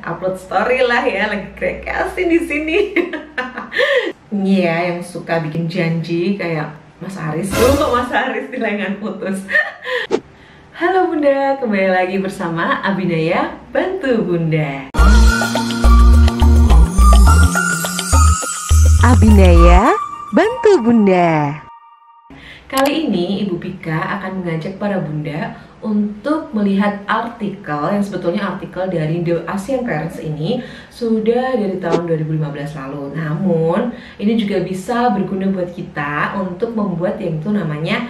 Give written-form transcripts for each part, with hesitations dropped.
upload story lah ya, lagi kreasi di sini. Iya, yang suka bikin janji kayak Mas Aris. Kok Mas Aris di lengan putus. Halo Bunda, kembali lagi bersama Abinaya Bantu Bunda. Abinaya Bantu Bunda. Kali ini Ibu Pika akan mengajak para bunda untuk melihat artikel yang sebetulnya artikel dari The Asian Parents ini sudah dari tahun 2015 lalu. Namun ini juga bisa berguna buat kita untuk membuat yang itu namanya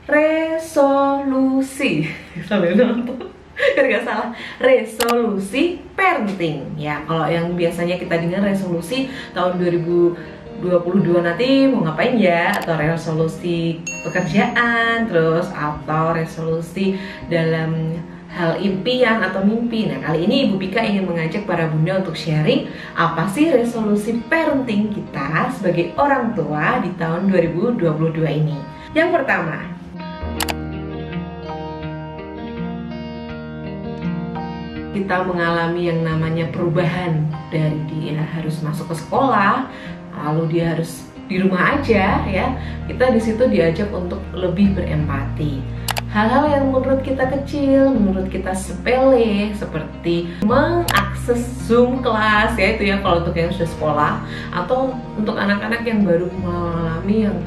resolusi. Sambil nonton kan nggak salah, resolusi parenting ya. Kalau yang biasanya kita dengar resolusi tahun 2022 nanti mau ngapain ya, atau resolusi pekerjaan, terus atau resolusi dalam hal impian atau mimpi. Nah, kali ini Ibu Pika ingin mengajak para bunda untuk sharing apa sih resolusi parenting kita sebagai orang tua di tahun 2022 ini. Yang pertama, kita mengalami yang namanya perubahan dari dia harus masuk ke sekolah, lalu dia harus di rumah aja ya. Kita di situ diajak untuk lebih berempati. Hal-hal yang menurut kita kecil, menurut kita sepele, seperti mengakses Zoom kelas ya, itu ya kalau untuk yang sudah sekolah, atau untuk anak-anak yang baru mengalami yang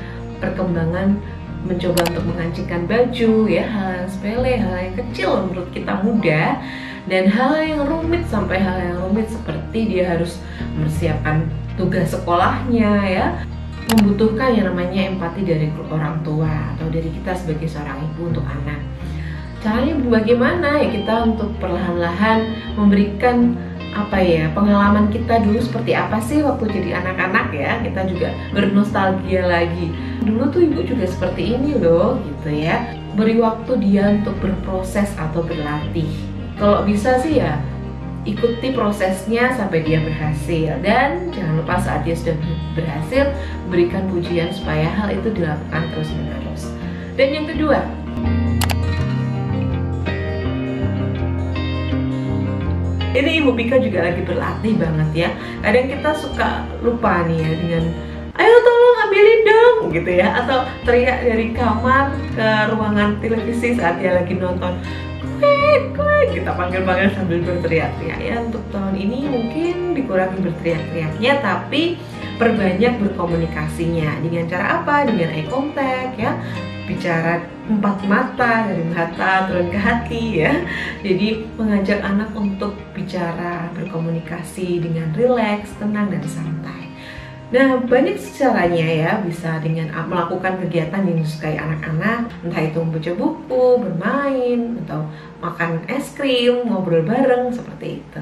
perkembangan mencoba untuk mengancingkan baju ya, hal yang sepele, hal yang kecil menurut kita mudah. Dan hal yang rumit sampai hal yang rumit seperti dia harus mempersiapkan tugas sekolahnya ya, membutuhkan yang namanya empati dari orang tua atau dari kita sebagai seorang ibu untuk anak. Caranya bagaimana ya, kita untuk perlahan-lahan memberikan apa ya, pengalaman kita dulu seperti apa sih waktu jadi anak-anak ya. Kita juga bernostalgia lagi, dulu tuh ibu juga seperti ini loh gitu ya. Beri waktu dia untuk berproses atau berlatih. Kalau bisa sih ya ikuti prosesnya sampai dia berhasil, dan jangan lupa saat dia sudah berhasil berikan pujian supaya hal itu dilakukan terus menerus. Dan yang kedua, ini Ibu Pika juga lagi berlatih banget ya. Kadang kita suka lupa nih ya dengan ayo tolong ambilin dong gitu ya, atau teriak dari kamar ke ruangan televisi saat dia lagi nonton. Kita panggil-panggil sambil berteriak-teriak ya. Untuk tahun ini mungkin dikurangi berteriak-teriaknya, tapi perbanyak berkomunikasinya. Dengan cara apa? Dengan eye contact ya, bicara empat mata, dari mata turun ke hati ya. Jadi mengajak anak untuk bicara, berkomunikasi dengan rileks, tenang dan santai. Nah, banyak caranya ya, bisa dengan melakukan kegiatan yang disukai anak-anak, entah itu membaca buku, bermain, atau makan es krim, ngobrol bareng, seperti itu.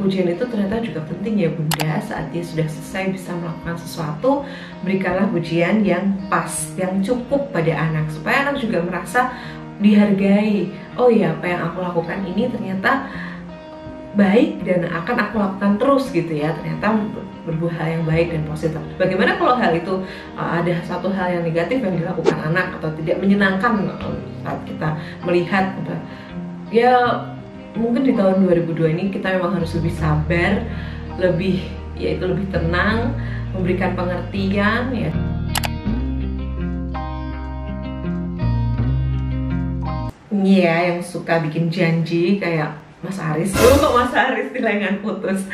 Pujian itu ternyata juga penting ya bunda. Saat dia sudah selesai bisa melakukan sesuatu, berikanlah pujian yang pas, yang cukup pada anak, supaya anak juga merasa dihargai. Oh ya, apa yang aku lakukan ini ternyata baik dan akan aku lakukan terus gitu ya, ternyata berbuah hal yang baik dan positif. Bagaimana kalau hal itu ada satu hal yang negatif yang dilakukan anak atau tidak menyenangkan saat kita melihat ya. Mungkin di tahun 2002 ini kita memang harus lebih sabar, lebih tenang, memberikan pengertian ya. Iya, yang suka bikin janji kayak Mas Aris. Kok Mas Aris di lengan putus.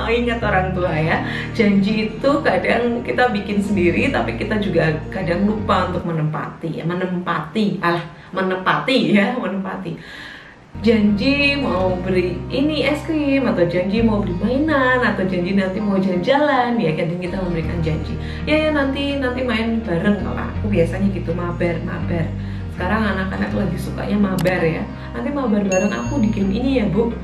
Ingat orang tua ya, janji itu kadang kita bikin sendiri, tapi kita juga kadang lupa untuk menepati ya. Menepati janji mau beri ini es krim, atau janji mau beli mainan, atau janji nanti mau jalan-jalan ya. Kadang kita memberikan janji ya nanti main bareng. Kalau aku biasanya gitu, mabar. Sekarang anak-anak lagi sukanya mabar ya, nanti mabar bareng aku di game ini ya bu.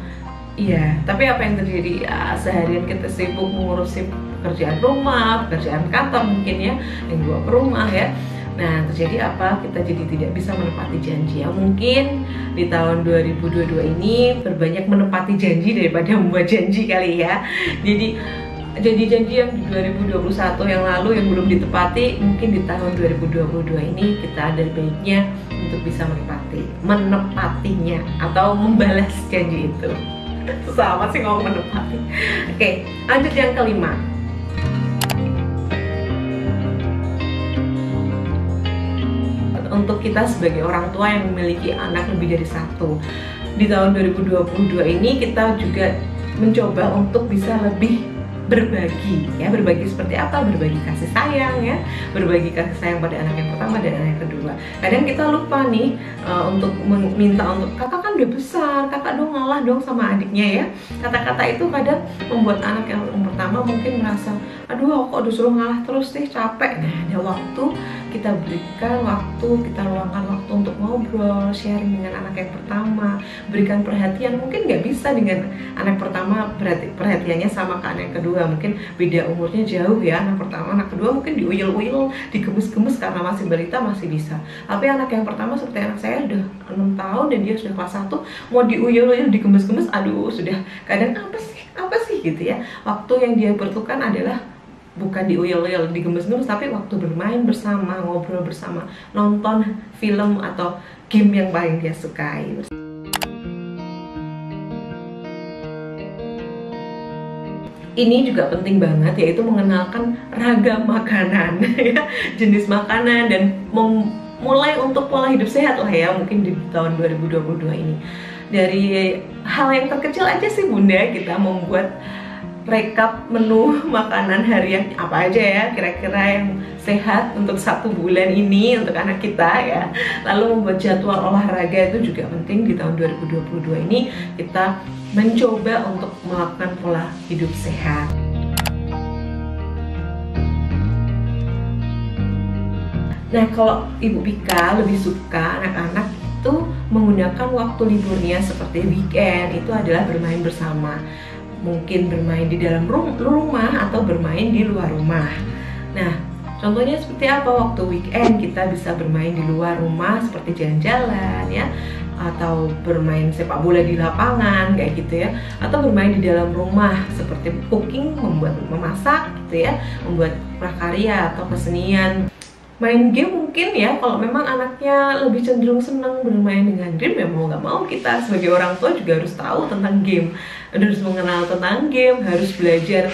Iya, tapi apa yang terjadi ya, seharian kita sibuk mengurusi pekerjaan rumah, pekerjaan kantor mungkin ya, yang bawa ke rumah ya. Nah, terjadi apa? Kita jadi tidak bisa menepati janji ya. Mungkin di tahun 2022 ini berbanyak menepati janji daripada membuat janji kali ya. Jadi janji-janji yang di 2021 yang lalu yang belum ditepati, mungkin di tahun 2022 ini kita ada baiknya untuk bisa menepati. menepatinya atau membalas janji itu. Susah amat sih ngomong menepati. Oke, lanjut yang kelima. Untuk kita sebagai orang tua yang memiliki anak lebih dari satu, di tahun 2022 ini kita juga mencoba untuk bisa lebih berbagi, ya, berbagi seperti apa? Berbagi kasih sayang, ya, berbagi kasih sayang pada anak yang pertama dan anak yang kedua. Kadang kita lupa nih untuk meminta untuk kakak kan udah besar, kakak dong ngalah dong sama adiknya, ya. Kata-kata itu kadang membuat anak yang pertama mungkin merasa, aduh kok disuruh ngalah terus sih, capek. Nah, ada waktu kita berikan waktu, kita luangkan waktu untuk ngobrol, sharing dengan anak yang pertama, berikan perhatian. Mungkin nggak bisa dengan anak pertama perhatiannya sama ke anak yang kedua, mungkin beda umurnya jauh, ya. Anak pertama, anak kedua mungkin diuyul-uyul, digemes-gemes karena masih balita masih bisa. Tapi anak yang pertama seperti anak saya udah 6 tahun dan dia sudah kelas 1, mau diuyul-uyul, digemes-gemes, aduh sudah kadang apa sih gitu, ya. Waktu yang dia butuhkan adalah bukan diuyel-uyel, digemes-gemes, tapi waktu bermain bersama, ngobrol bersama, nonton film atau game yang paling dia sukai. Ini juga penting banget, yaitu mengenalkan ragam makanan, ya, jenis makanan, dan mulai untuk pola hidup sehat lah, ya, mungkin di tahun 2022 ini. Dari hal yang terkecil aja sih Bunda, kita membuat rekap menu makanan harian apa aja, ya, kira-kira yang sehat untuk 1 bulan ini untuk anak kita, ya. Lalu membuat jadwal olahraga itu juga penting. Di tahun 2022 ini kita mencoba untuk melakukan pola hidup sehat. Nah, kalau Ibu Bika lebih suka anak-anak itu menggunakan waktu liburnya seperti weekend itu adalah bermain bersama. Mungkin bermain di dalam rumah atau bermain di luar rumah. Nah, contohnya seperti apa? Waktu weekend kita bisa bermain di luar rumah seperti jalan-jalan, ya, atau bermain sepak bola di lapangan kayak gitu, ya, atau bermain di dalam rumah seperti cooking, memasak gitu, ya, membuat prakarya atau kesenian. Main game mungkin, ya, kalau memang anaknya lebih cenderung senang bermain dengan game, ya mau nggak mau kita sebagai orang tua juga harus tahu tentang game, harus mengenal tentang game, harus belajar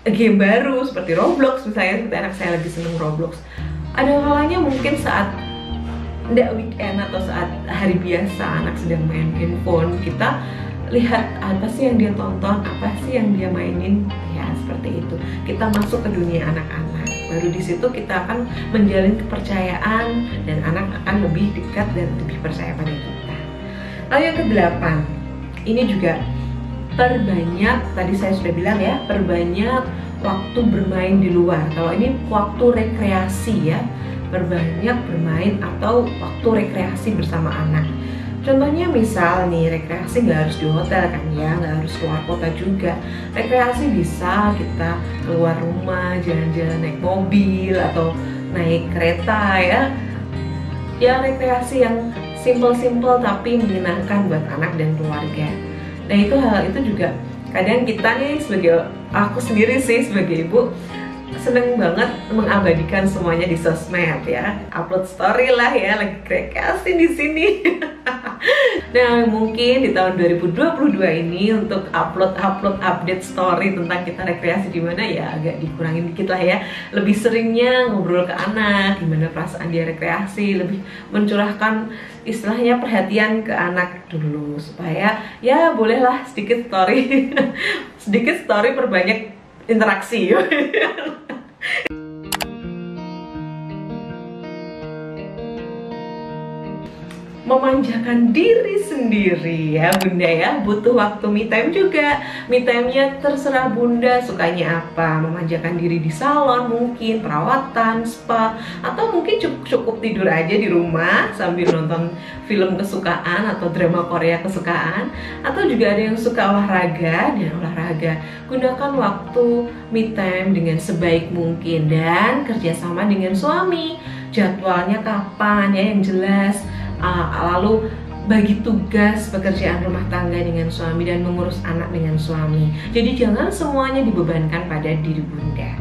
game baru seperti Roblox misalnya. Seperti anak saya lagi seneng Roblox. Ada kalanya mungkin saat nggak weekend atau saat hari biasa anak sedang main handphone, kita lihat apa sih yang dia tonton, apa sih yang dia mainin, ya, seperti itu. Kita masuk ke dunia anak-anak, baru di situ kita akan menjalin kepercayaan dan anak akan lebih dekat dan lebih percaya pada kita. Lalu yang ke-8, ini juga perbanyak, tadi saya sudah bilang, ya, perbanyak waktu bermain di luar. Kalau ini waktu rekreasi, ya, perbanyak bermain atau waktu rekreasi bersama anak. Contohnya misal nih, rekreasi nggak harus di hotel kan, ya, nggak harus keluar kota juga. Rekreasi bisa kita keluar rumah, jalan-jalan naik mobil atau naik kereta, ya. Ya, rekreasi yang simple-simple tapi menyenangkan buat anak dan keluarga. Nah, hal itu juga kadang kita nih, sebagai aku sendiri sih sebagai ibu, seneng banget mengabadikan semuanya di sosmed, ya, upload story lah, ya, lagi rekreasi di sini. Nah, mungkin di tahun 2022 ini untuk update story tentang kita rekreasi di mana, ya, agak dikurangin dikit lah, ya. Lebih seringnya ngobrol ke anak, gimana perasaan dia rekreasi, lebih mencurahkan istilahnya perhatian ke anak dulu, supaya, ya, bolehlah sedikit story sedikit story perbanyak interaksi. Memanjakan diri sendiri, ya Bunda, ya, butuh waktu me time juga. Me time-nya terserah Bunda sukanya apa, memanjakan diri di salon mungkin, perawatan, spa, atau mungkin cukup tidur aja di rumah sambil nonton film kesukaan atau drama Korea kesukaan, atau juga ada yang suka olahraga. Dan olahraga, gunakan waktu me time dengan sebaik mungkin dan kerjasama dengan suami. Jadwalnya kapan, ya, yang jelas. Lalu bagi tugas pekerjaan rumah tangga dengan suami dan mengurus anak dengan suami. Jadi jangan semuanya dibebankan pada diri Bunda.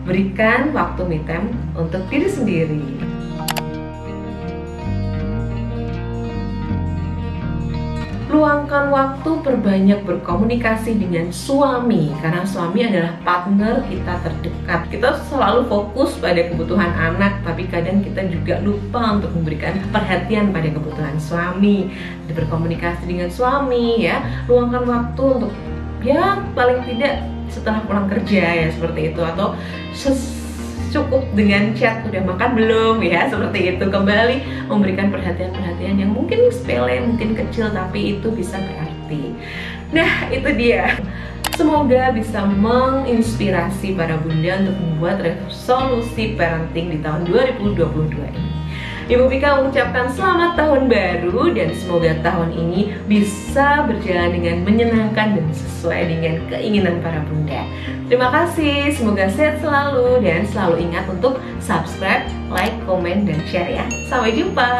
Berikan waktu me time untuk diri sendiri. Luangkan waktu, perbanyak berkomunikasi dengan suami, karena suami adalah partner kita terdekat. Kita selalu fokus pada kebutuhan anak, tapi kadang kita juga lupa untuk memberikan perhatian pada kebutuhan suami. Berkomunikasi dengan suami ya, luangkan waktu untuk ya paling tidak setelah pulang kerja ya, seperti itu, atau cukup dengan chat udah makan belum ya, seperti itu. Kembali memberikan perhatian-perhatian yang mungkin sepele, mungkin kecil, tapi itu bisa berarti. Nah, itu dia. Semoga bisa menginspirasi para bunda untuk membuat resolusi parenting di tahun 2022 ini. Ibu Pika mengucapkan selamat tahun baru, dan semoga tahun ini bisa berjalan dengan menyenangkan dan sesuai dengan keinginan para bunda. Terima kasih, semoga sehat selalu, dan selalu ingat untuk subscribe, like, komen, dan share ya. Sampai jumpa.